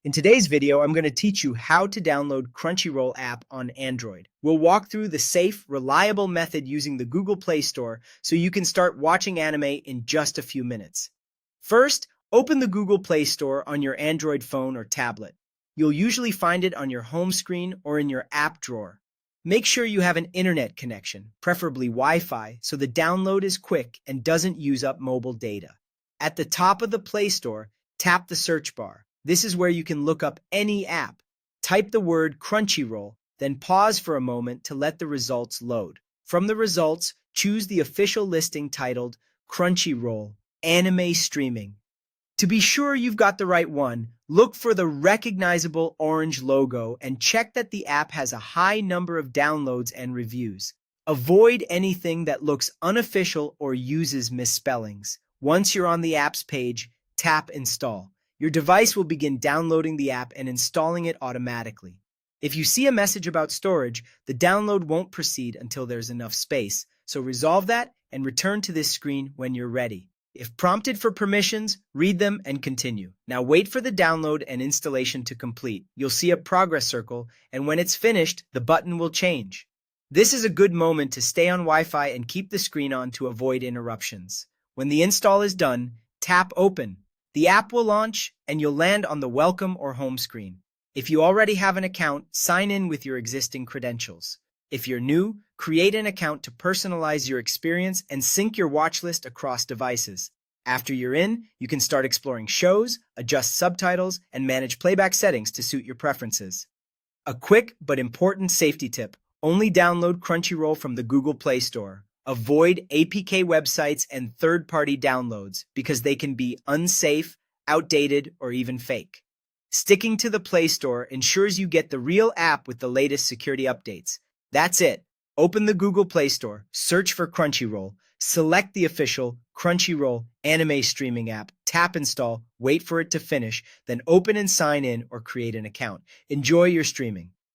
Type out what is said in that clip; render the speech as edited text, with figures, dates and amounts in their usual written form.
In today's video, I'm going to teach you how to download Crunchyroll app on Android. We'll walk through the safe, reliable method using the Google Play Store so you can start watching anime in just a few minutes. First, open the Google Play Store on your Android phone or tablet. You'll usually find it on your home screen or in your app drawer. Make sure you have an internet connection, preferably Wi-Fi, so the download is quick and doesn't use up mobile data. At the top of the Play Store, tap the search bar. This is where you can look up any app. Type the word Crunchyroll, then pause for a moment to let the results load. From the results, choose the official listing titled Crunchyroll Anime Streaming. To be sure you've got the right one, look for the recognizable orange logo and check that the app has a high number of downloads and reviews. Avoid anything that looks unofficial or uses misspellings. Once you're on the app's page, tap Install. Your device will begin downloading the app and installing it automatically. If you see a message about storage, the download won't proceed until there's enough space, so resolve that and return to this screen when you're ready. If prompted for permissions, read them and continue. Now wait for the download and installation to complete. You'll see a progress circle, and when it's finished, the button will change. This is a good moment to stay on Wi-Fi and keep the screen on to avoid interruptions. When the install is done, tap Open. The app will launch, and you'll land on the Welcome or Home screen. If you already have an account, sign in with your existing credentials. If you're new, create an account to personalize your experience and sync your watch list across devices. After you're in, you can start exploring shows, adjust subtitles, and manage playback settings to suit your preferences. A quick but important safety tip: only download Crunchyroll from the Google Play Store. Avoid APK websites and third-party downloads because they can be unsafe, outdated, or even fake. Sticking to the Play Store ensures you get the real app with the latest security updates. That's it. Open the Google Play Store, search for Crunchyroll, select the official Crunchyroll anime streaming app, tap Install, wait for it to finish, then open and sign in or create an account. Enjoy your streaming.